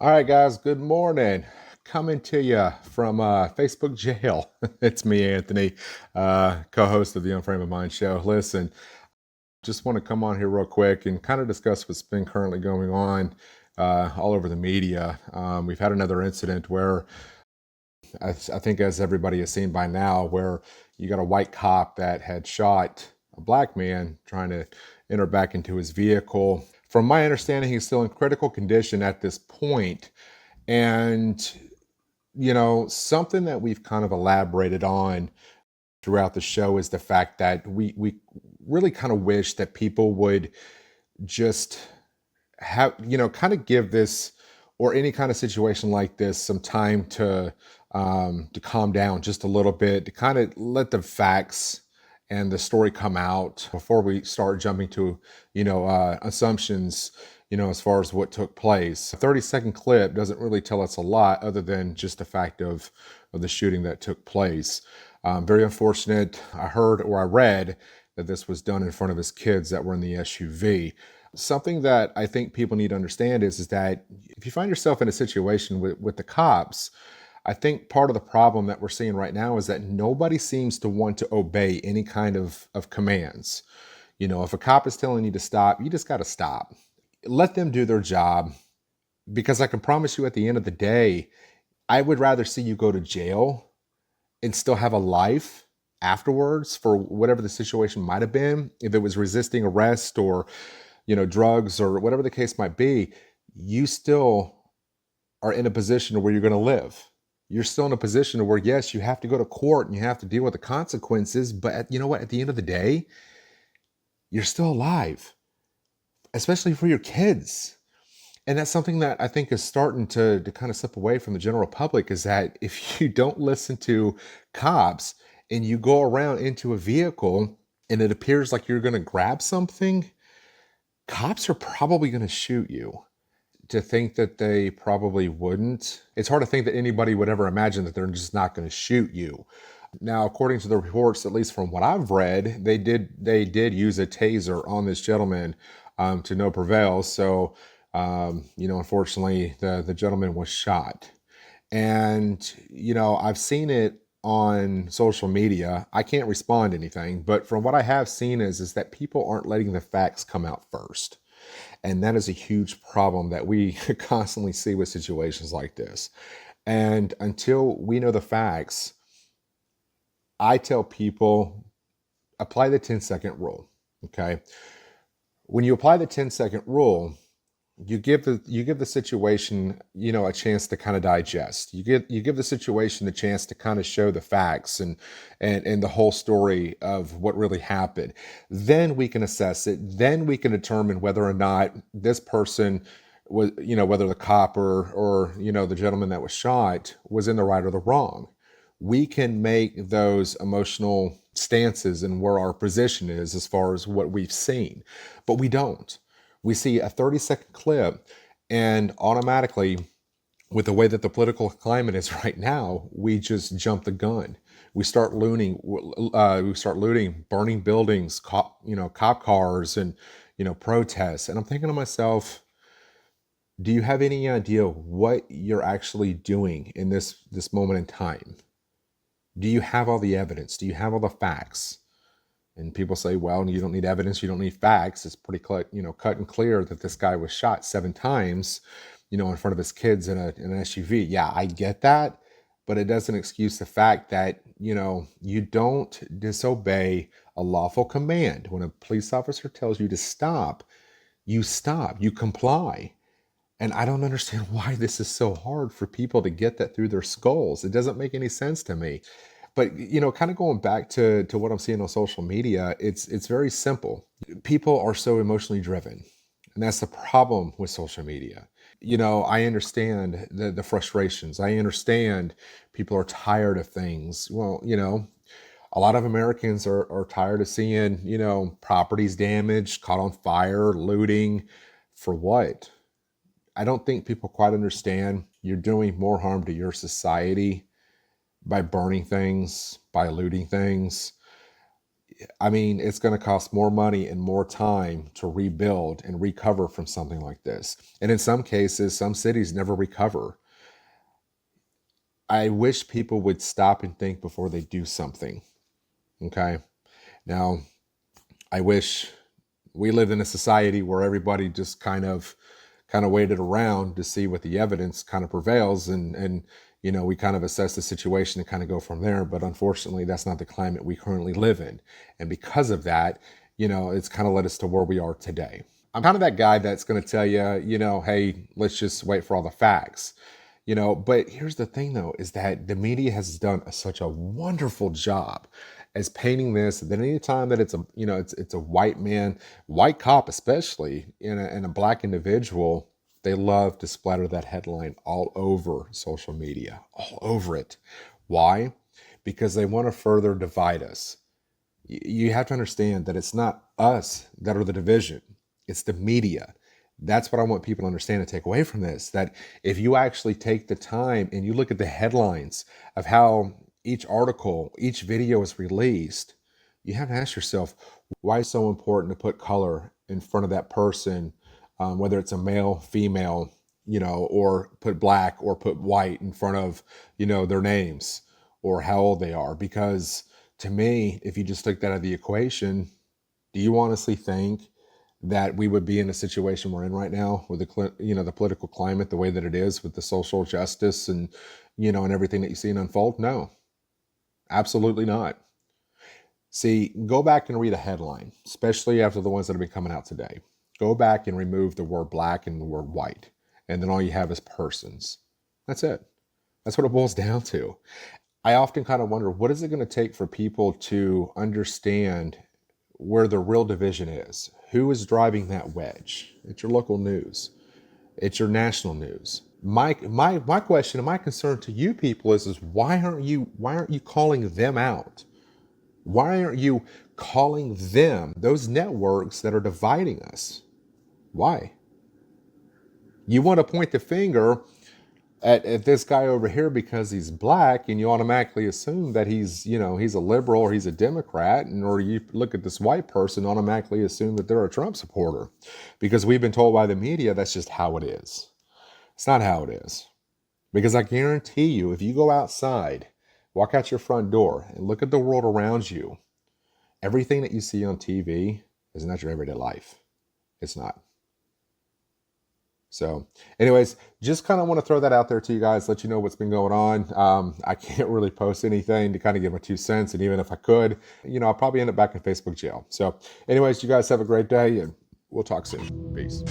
All right, guys, good morning. Coming to you from Facebook jail. It's me, Anthony, co-host of the Unframe of Mind show. Listen, just want to come on here real quick and kind of discuss what's been currently going on all over the media. We've had another incident where I think, as everybody has seen by now, where you got a white cop that had shot a black man trying to enter back into his vehicle. From my understanding, he's still in critical condition at this point. And, something that we've kind of elaborated on throughout the show is the fact that we really kind of wish that people would just have, kind of give this or any kind of situation like this some time to calm down just a little bit, to kind of let the facts and the story come out before we start jumping to, assumptions, as far as what took place. A 30-second clip doesn't really tell us a lot other than just the fact of the shooting that took place. Very unfortunate. I heard or I read that this was done in front of his kids that were in the SUV. Something that I think people need to understand is that if you find yourself in a situation with the cops, I think part of the problem that we're seeing right now is that nobody seems to want to obey any kind of commands. If a cop is telling you to stop, you just got to stop. Let them do their job, because I can promise you at the end of the day, I would rather see you go to jail and still have a life afterwards for whatever the situation might have been. If it was resisting arrest or, drugs or whatever the case might be, you still are in a position where you're going to live. You're still in a position where, yes, you have to go to court and you have to deal with the consequences. But you know what? At the end of the day, you're still alive, especially for your kids. And that's something that I think is starting to kind of slip away from the general public, is that if you don't listen to cops and you go around into a vehicle and it appears like you're going to grab something, cops are probably going to shoot you. To think that they probably wouldn't, it's hard to think that anybody would ever imagine that they're just not going to shoot you. Now, according to the reports, at least from what I've read, they did use a taser on this gentleman, to no prevail. So, unfortunately, the gentleman was shot. And, I've seen it on social media. I can't respond to anything, but from what I have seen is that people aren't letting the facts come out first. And that is a huge problem that we constantly see with situations like this. And until we know the facts, I tell people, apply the 10-second rule. Okay. When you apply the 10-second rule, you give the situation, a chance to kind of digest. You give the situation the chance to kind of show the facts and the whole story of what really happened. Then we can assess it. Then we can determine whether or not this person was, whether the cop or the gentleman that was shot was in the right or the wrong. We can make those emotional stances and where our position is as far as what we've seen, but we don't. We see a 30-second clip, and automatically, with the way that the political climate is right now, we just jump the gun. We start looting. Burning buildings, cop cars, and protests. And I'm thinking to myself, do you have any idea what you're actually doing in this moment in time? Do you have all the evidence? Do you have all the facts? And people say, well, you don't need evidence, you don't need facts. It's pretty cut and clear that this guy was shot 7 times, in front of his kids in an SUV. Yeah, I get that, but it doesn't excuse the fact that, you don't disobey a lawful command. When a police officer tells you to stop, you comply. And I don't understand why this is so hard for people to get that through their skulls. It doesn't make any sense to me. But kind of going back to what I'm seeing on social media, it's very simple. People are so emotionally driven, and that's the problem with social media. I understand the frustrations. I understand people are tired of things. Well, a lot of Americans are tired of seeing properties damaged, caught on fire, looting. For what? I don't think people quite understand. You're doing more harm to your society by burning things, by looting things. I mean, it's going to cost more money and more time to rebuild and recover from something like this. And in some cases, some cities never recover. I wish people would stop and think before they do something. Okay. Now, I wish we lived in a society where everybody just kind of waited around to see what the evidence kind of prevails, and we kind of assess the situation and kind of go from there. But unfortunately, that's not the climate we currently live in. And because of that, it's kind of led us to where we are today. I'm kind of that guy that's going to tell you, hey, let's just wait for all the facts. But here's the thing though, is that the media has done such a wonderful job as painting this, that any time that it's a white man, white cop especially, and a black individual, they love to splatter that headline all over social media, all over it. Why? Because they want to further divide us. You have to understand that it's not us that are the division, it's the media. That's what I want people to understand and take away from this, that if you actually take the time and you look at the headlines of how each article, each video is released, you have to ask yourself, why is it so important to put color in front of that person, whether it's a male, female, or put black or put white in front of, their names or how old they are? Because to me, if you just took that out of the equation, do you honestly think that we would be in a situation we're in right now with the political climate the way that it is, with the social justice and and everything that you see unfold? No, absolutely not. See, go back and read a headline, especially after the ones that have been coming out today. Go back and remove the word black and the word white, and then all you have is persons. That's it. That's what it boils down to. I often kind of wonder, what is it going to take for people to understand where the real division is? Who is driving that wedge? It's your local news. It's your national news. My question and my concern to you people is why aren't you calling them out? Why aren't you calling them, those networks that are dividing us? Why? You want to point the finger at this guy over here because he's black, and you automatically assume that he's a liberal or he's a Democrat, or you look at this white person, automatically assume that they're a Trump supporter, because we've been told by the media that's just how it is. It's not how it is. Because I guarantee you, if you go outside, walk out your front door and look at the world around you, everything that you see on TV is not your everyday life. It's not. So anyways, just kind of want to throw that out there to you guys, let you know what's been going on. I can't really post anything to kind of give my 2 cents. And even if I could, I'll probably end up back in Facebook jail. So anyways, you guys have a great day, and we'll talk soon. Peace.